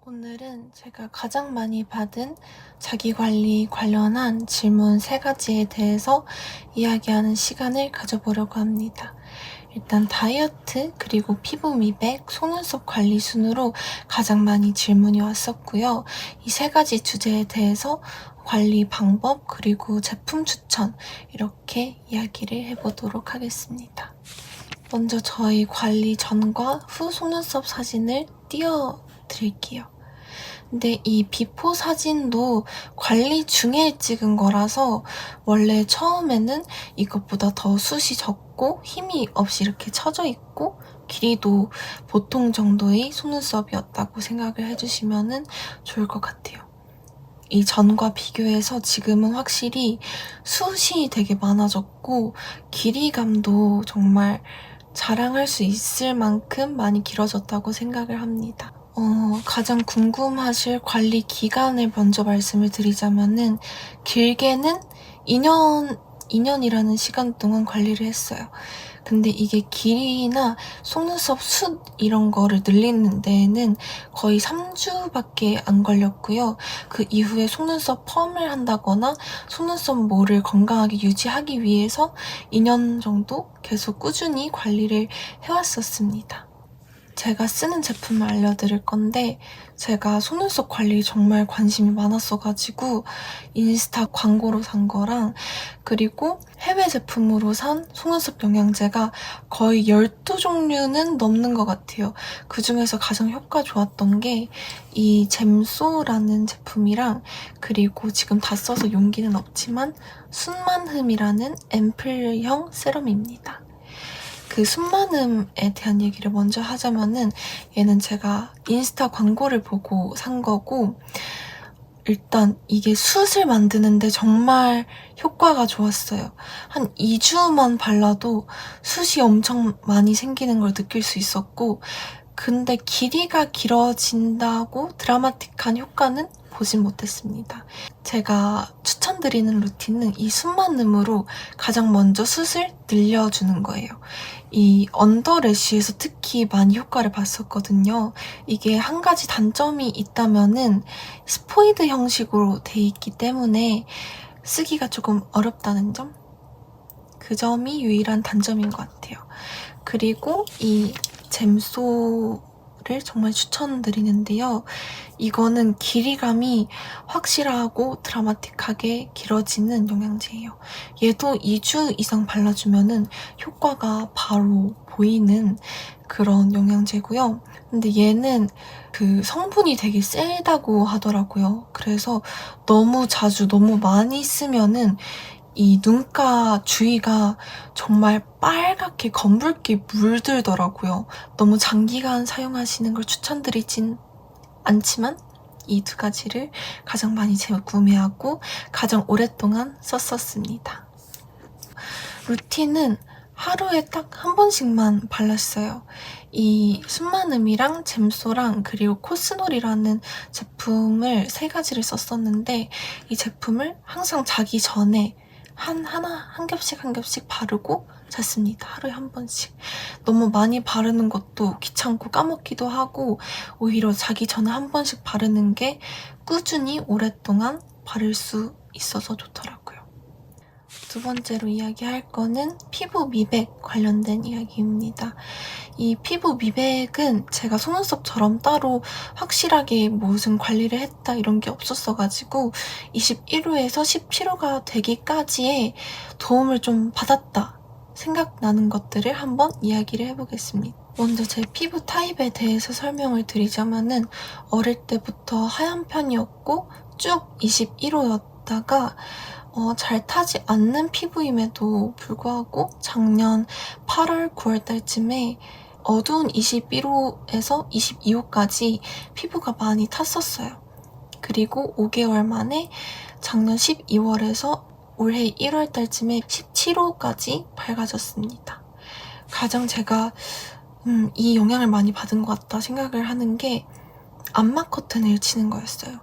오늘은 제가 가장 많이 받은 자기관리 관련한 질문 3가지에 대해서 이야기하는 시간을 가져보려고 합니다. 일단 다이어트, 그리고 피부 미백, 속눈썹 관리 순으로 가장 많이 질문이 왔었고요. 이 3가지 주제에 대해서 관리 방법, 그리고 제품 추천 이렇게 이야기를 해보도록 하겠습니다. 먼저 저희 관리 전과 후 속눈썹 사진을 띄워드릴게요. 근데 이 비포 사진도 관리 중에 찍은 거라서 원래 처음에는 이것보다 더 숱이 적고 힘이 없이 이렇게 처져 있고 길이도 보통 정도의 속눈썹이었다고 생각을 해주시면 좋을 것 같아요. 이 전과 비교해서 지금은 확실히 숱이 되게 많아졌고 길이감도 정말 자랑할 수 있을 만큼 많이 길어졌다고 생각을 합니다. 가장 궁금하실 관리 기간을 먼저 말씀을 드리자면은 길게는 2년이라는 시간 동안 관리를 했어요. 근데 이게 길이나 속눈썹 숱 이런 거를 늘리는 데에는 거의 3주밖에 안 걸렸고요. 그 이후에 속눈썹 펌을 한다거나 속눈썹 모를 건강하게 유지하기 위해서 2년 정도 계속 꾸준히 관리를 해왔었습니다. 제가 쓰는 제품을 알려드릴 건데 제가 속눈썹 관리에 정말 관심이 많았어가지고 인스타 광고로 산 거랑 그리고 해외 제품으로 산 속눈썹 영양제가 거의 12종류는 넘는 것 같아요. 그중에서 가장 효과 좋았던 게 이 잼소라는 제품이랑 그리고 지금 다 써서 용기는 없지만 순만흠이라는 앰플형 세럼입니다. 그 순만음에 대한 얘기를 먼저 하자면은 얘는 제가 인스타 광고를 보고 산 거고 일단 이게 숱을 만드는데 정말 효과가 좋았어요. 한 2주만 발라도 숱이 엄청 많이 생기는 걸 느낄 수 있었고 근데 길이가 길어진다고 드라마틱한 효과는 보진 못했습니다. 제가 추천드리는 루틴은 이 순만음으로 가장 먼저 숱을 늘려주는 거예요. 이 언더래쉬에서 특히 많이 효과를 봤었거든요. 이게 한 가지 단점이 있다면은 스포이드 형식으로 돼 있기 때문에 쓰기가 조금 어렵다는 점? 그 점이 유일한 단점인 것 같아요. 그리고 이 잼소를 정말 추천드리는데요. 이거는 길이감이 확실하고 드라마틱하게 길어지는 영양제예요. 얘도 2주 이상 발라주면은 효과가 바로 보이는 그런 영양제고요. 근데 얘는 그 성분이 되게 세다고 하더라고요. 그래서 너무 자주 너무 많이 쓰면은 이 눈가 주위가 정말 빨갛게 검붉게 물들더라고요. 너무 장기간 사용하시는 걸 추천드리진 않지만 이 2가지를 가장 많이 재구매하고 가장 오랫동안 썼었습니다. 루틴은 하루에 딱 한 번씩만 발랐어요. 이 순만음이랑 잼소랑 그리고 코스놀이라는 제품을 3가지를 썼었는데 이 제품을 항상 자기 전에 한 겹씩 바르고 잤습니다. 하루에 한 번씩. 너무 많이 바르는 것도 귀찮고 까먹기도 하고 오히려 자기 전에 한 번씩 바르는 게 꾸준히 오랫동안 바를 수 있어서 좋더라고요. 2번째로 이야기할 거는 피부 미백 관련된 이야기입니다. 이 피부 미백은 제가 속눈썹처럼 따로 확실하게 무슨 관리를 했다 이런 게 없었어가지고 21호에서 17호가 되기까지의 도움을 좀 받았다 생각나는 것들을 한번 이야기를 해보겠습니다. 먼저 제 피부 타입에 대해서 설명을 드리자면은 어릴 때부터 하얀 편이었고 쭉 21호였다가 잘 타지 않는 피부임에도 불구하고 작년 8월, 9월 달쯤에 어두운 21호에서 22호까지 피부가 많이 탔었어요. 그리고 5개월 만에 작년 12월에서 올해 1월 달쯤에 17호까지 밝아졌습니다. 가장 제가 이 영향을 많이 받은 것 같다 생각을 하는 게 암막 커튼을 치는 거였어요.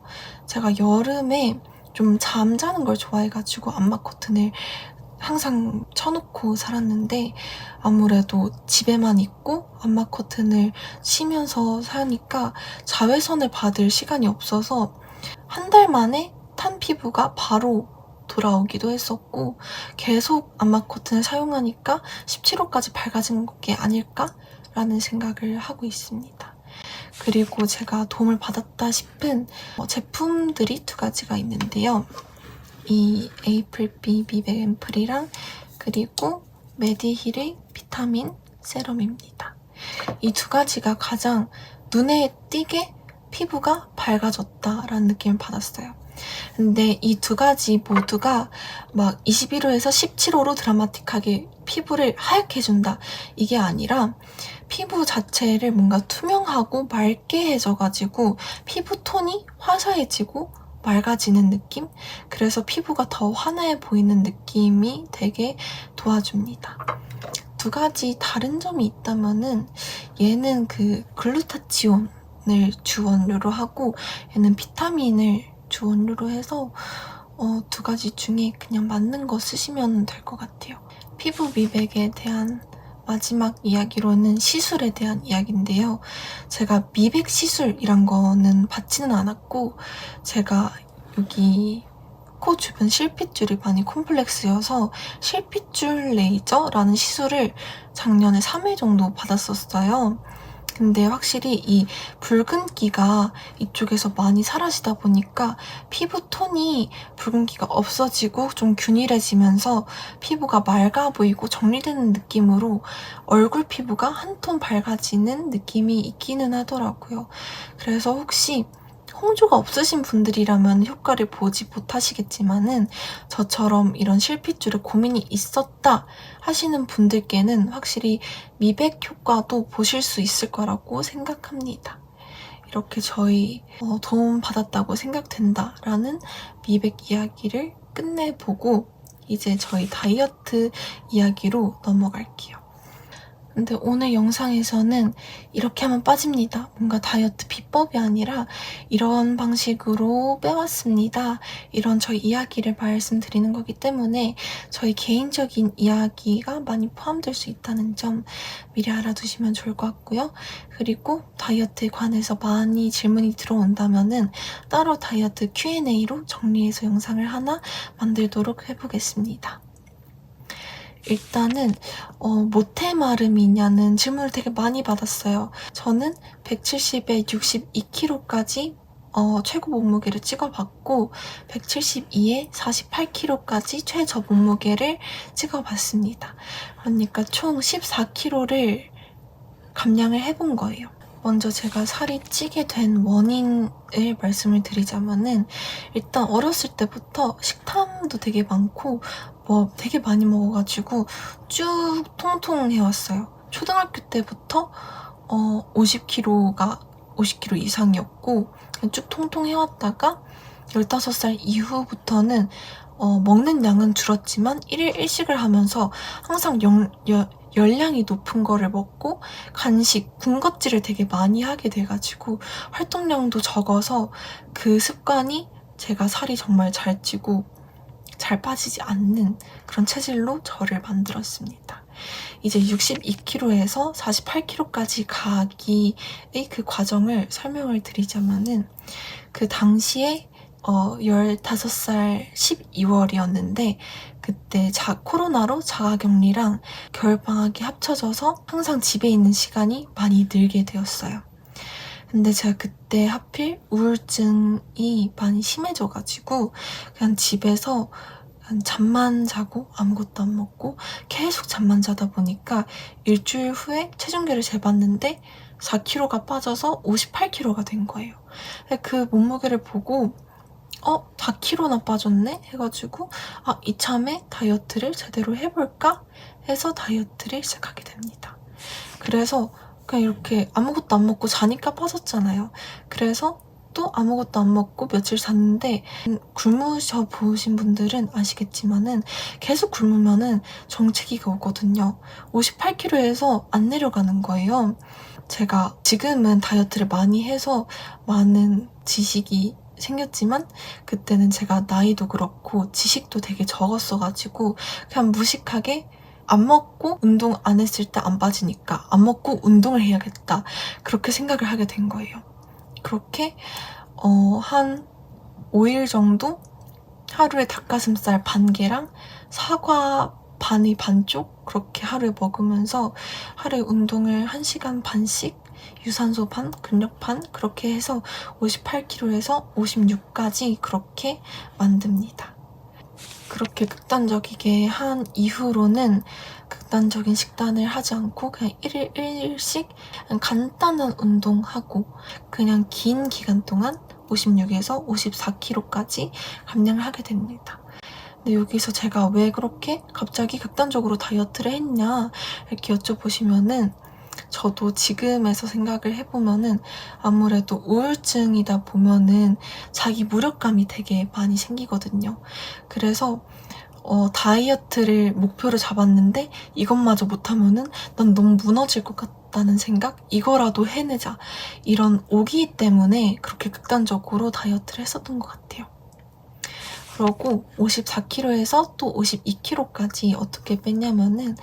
제가 여름에 좀 잠자는 걸 좋아해가지고 암막 커튼을 항상 쳐놓고 살았는데 아무래도 집에만 있고 암막 커튼을 치면서 사니까 자외선을 받을 시간이 없어서 한 달 만에 탄 피부가 바로 돌아오기도 했었고 계속 암막 커튼을 사용하니까 17호까지 밝아진 게 아닐까라는 생각을 하고 있습니다. 그리고 제가 도움을 받았다 싶은 제품들이 2가지가 있는데요. 이 에이플비 미백 앰플이랑 그리고 메디힐의 비타민 세럼입니다. 이 2가지가 가장 눈에 띄게 피부가 밝아졌다라는 느낌을 받았어요. 근데 이 2가지 모두가 막 21호에서 17호로 드라마틱하게 피부를 하얗게 해준다 이게 아니라 피부 자체를 뭔가 투명하고 맑게 해줘가지고 피부톤이 화사해지고 맑아지는 느낌? 그래서 피부가 더 환해 보이는 느낌이 되게 도와줍니다. 2가지 다른 점이 있다면은 얘는 그 글루타치온을 주원료로 하고 얘는 비타민을 주원료로 해서 2가지 중에 그냥 맞는 거 쓰시면 될 것 같아요. 피부 미백에 대한 마지막 이야기로는 시술에 대한 이야기인데요. 제가 미백 시술이란 거는 받지는 않았고 제가 여기 코 주변 실핏줄이 많이 콤플렉스여서 실핏줄 레이저라는 시술을 작년에 3회 정도 받았었어요. 근데 확실히 이 붉은기가 이쪽에서 많이 사라지다 보니까 피부톤이 붉은기가 없어지고 좀 균일해지면서 피부가 맑아 보이고 정리되는 느낌으로 얼굴 피부가 한 톤 밝아지는 느낌이 있기는 하더라고요. 그래서 혹시 홍조가 없으신 분들이라면 효과를 보지 못하시겠지만은 저처럼 이런 실핏줄에 고민이 있었다 하시는 분들께는 확실히 미백 효과도 보실 수 있을 거라고 생각합니다. 이렇게 저희 도움 받았다고 생각된다라는 미백 이야기를 끝내보고 이제 저희 다이어트 이야기로 넘어갈게요. 근데 오늘 영상에서는 이렇게 하면 빠집니다. 뭔가 다이어트 비법이 아니라 이런 방식으로 빼왔습니다. 이런 저희 이야기를 말씀드리는 거기 때문에 저희 개인적인 이야기가 많이 포함될 수 있다는 점 미리 알아두시면 좋을 것 같고요. 그리고 다이어트에 관해서 많이 질문이 들어온다면은 따로 다이어트 Q&A로 정리해서 영상을 하나 만들도록 해보겠습니다. 일단은 모태 마름이냐는 질문을 되게 많이 받았어요. 저는 170에 62kg까지 최고 몸무게를 찍어봤고 172에 48kg까지 최저 몸무게를 찍어봤습니다. 그러니까 총 14kg를 감량을 해본 거예요. 먼저 제가 살이 찌게 된 원인을 말씀을 드리자면은 일단 어렸을 때부터 식탐도 되게 많고 되게 많이 먹어가지고 쭉 통통해왔어요. 초등학교 때부터 50kg 이상이었고 쭉 통통해왔다가 15살 이후부터는 먹는 양은 줄었지만 1일 1식을 하면서 항상 열량이 높은 거를 먹고 간식, 군것질을 되게 많이 하게 돼가지고 활동량도 적어서 그 습관이 제가 살이 정말 잘 찌고 잘 빠지지 않는 그런 체질로 저를 만들었습니다. 이제 62kg에서 48kg까지 가기의 그 과정을 설명을 드리자면은 그 당시에 15살 12월이었는데 그때 코로나로 자가격리랑 겨울방학이 합쳐져서 항상 집에 있는 시간이 많이 늘게 되었어요. 근데 제가 그때 하필 우울증이 많이 심해져가지고 그냥 집에서 그냥 잠만 자고 아무것도 안 먹고 계속 잠만 자다 보니까 일주일 후에 체중계를 재봤는데 4kg가 빠져서 58kg가 된 거예요. 그 몸무게를 보고 4kg나 빠졌네? 해가지고 이참에 다이어트를 제대로 해볼까? 해서 다이어트를 시작하게 됩니다. 그래서 그냥 이렇게 아무것도 안 먹고 자니까 빠졌잖아요. 그래서 또 아무것도 안 먹고 며칠 잤는데 굶으셔 보신 분들은 아시겠지만은 계속 굶으면은 정체기가 오거든요. 58kg에서 안 내려가는 거예요. 제가 지금은 다이어트를 많이 해서 많은 지식이 생겼지만 그때는 제가 나이도 그렇고 지식도 되게 적었어가지고 그냥 무식하게 안 먹고 운동 안 했을 때 안 빠지니까 안 먹고 운동을 해야겠다, 그렇게 생각을 하게 된 거예요. 그렇게 한 5일 정도 하루에 닭가슴살 반 개랑 사과 반의 반쪽 그렇게 하루에 먹으면서 하루에 운동을 1시간 반씩 유산소 반, 근력 반 그렇게 해서 58kg에서 56까지 그렇게 만듭니다. 그렇게 극단적이게 한 이후로는 극단적인 식단을 하지 않고 그냥 1일 1일씩 간단한 운동하고 그냥 긴 기간 동안 56에서 54kg까지 감량을 하게 됩니다. 근데 여기서 제가 왜 그렇게 갑자기 극단적으로 다이어트를 했냐 이렇게 여쭤보시면은, 저도 지금에서 생각을 해보면은 아무래도 우울증이다 보면은 자기 무력감이 되게 많이 생기거든요. 그래서 다이어트를 목표로 잡았는데 이것마저 못하면은 난 너무 무너질 것 같다는 생각? 이거라도 해내자, 이런 오기 때문에 그렇게 극단적으로 다이어트를 했었던 것 같아요. 그러고 54kg에서 또 52kg까지 어떻게 뺐냐면은,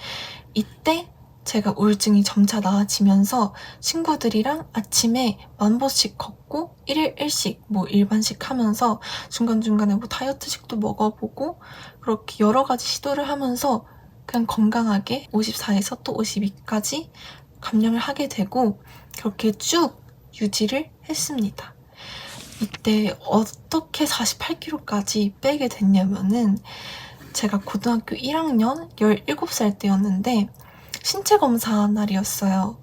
이때 제가 우울증이 점차 나아지면서 친구들이랑 아침에 1000보씩 걷고 1일 1식 뭐 일반식 하면서 중간중간에 뭐 다이어트식도 먹어보고 그렇게 여러 가지 시도를 하면서 그냥 건강하게 54에서 또 52까지 감량을 하게 되고 그렇게 쭉 유지를 했습니다. 이때 어떻게 48kg까지 빼게 됐냐면은, 제가 고등학교 1학년 17살 때였는데 신체 검사 날이었어요.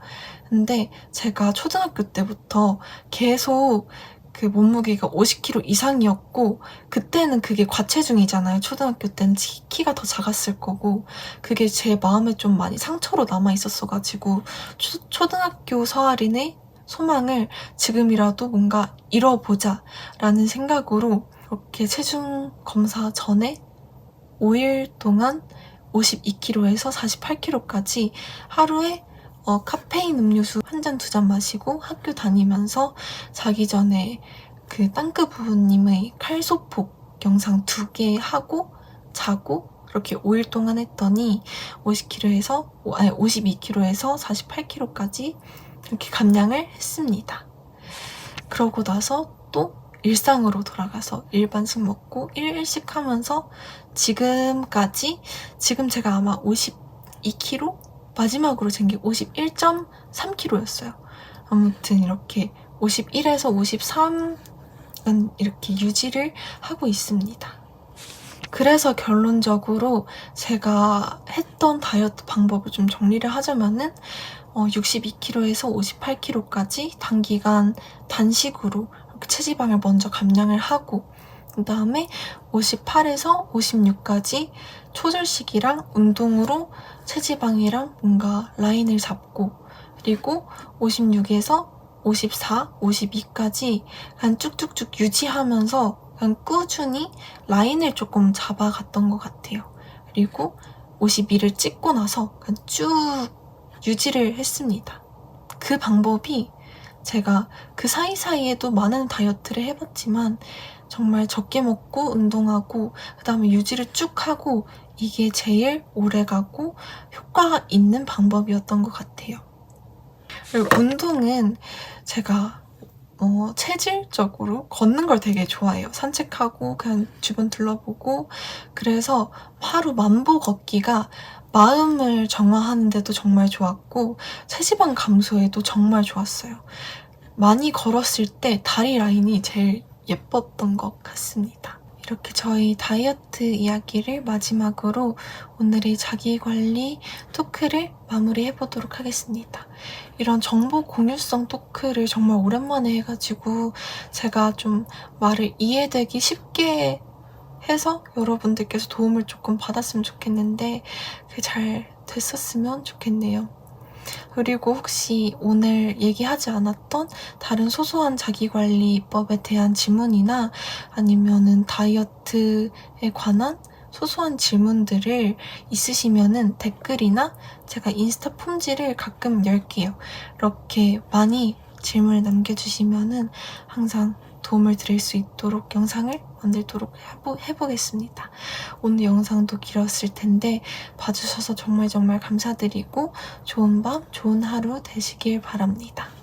근데 제가 초등학교 때부터 계속 그 몸무게가 50kg 이상이었고, 그때는 그게 과체중이잖아요. 초등학교 때는 키가 더 작았을 거고, 그게 제 마음에 좀 많이 상처로 남아 있었어가지고 초등학교 서아린의 소망을 지금이라도 뭔가 이뤄보자 라는 생각으로 그렇게 체중 검사 전에 5일 동안 52kg에서 48kg까지 하루에 카페인 음료수 1잔 2잔 마시고 학교 다니면서 자기 전에 그 땅크 부부님의 칼소폭 영상 2개 하고 자고 그렇게 5일 동안 했더니 52kg에서 48kg까지 이렇게 감량을 했습니다. 그러고 나서 또 일상으로 돌아가서 일반식 먹고 1일씩 하면서 지금까지, 지금 제가 아마 52kg? 마지막으로 잰 게 51.3kg였어요. 아무튼 이렇게 51에서 53은 이렇게 유지를 하고 있습니다. 그래서 결론적으로 제가 했던 다이어트 방법을 좀 정리를 하자면은 62kg에서 58kg까지 단기간 단식으로 체지방을 먼저 감량을 하고, 그 다음에 58에서 56까지 초절식이랑 운동으로 체지방이랑 뭔가 라인을 잡고, 그리고 56에서 54, 52까지 그냥 쭉쭉쭉 유지하면서 그냥 꾸준히 라인을 조금 잡아갔던 것 같아요. 그리고 52를 찍고 나서 그냥 쭉 유지를 했습니다. 그 방법이 제가 그 사이사이에도 많은 다이어트를 해봤지만 정말 적게 먹고 운동하고 그 다음에 유지를 쭉 하고, 이게 제일 오래가고 효과가 있는 방법이었던 것 같아요. 그리고 운동은 제가 체질적으로 걷는 걸 되게 좋아해요. 산책하고 그냥 주변 둘러보고, 그래서 하루 1000보 걷기가 마음을 정화하는 데도 정말 좋았고 체지방 감소에도 정말 좋았어요. 많이 걸었을 때 다리 라인이 제일 예뻤던 것 같습니다. 이렇게 저희 다이어트 이야기를 마지막으로 오늘의 자기관리 토크를 마무리해보도록 하겠습니다. 이런 정보 공유성 토크를 정말 오랜만에 해가지고 제가 좀 말을 이해되기 쉽게 해서 여러분들께서 도움을 조금 받았으면 좋겠는데 그게 잘 됐었으면 좋겠네요. 그리고 혹시 오늘 얘기하지 않았던 다른 소소한 자기관리법에 대한 질문이나 아니면은 다이어트에 관한 소소한 질문들을 있으시면은 댓글이나 제가 인스타 폼지를 가끔 열게요. 이렇게 많이 질문을 남겨주시면은 항상 도움을 드릴 수 있도록 영상을 만들도록 해보겠습니다. 오늘 영상도 길었을 텐데 봐주셔서 정말 감사드리고 좋은 밤, 좋은 하루 되시길 바랍니다.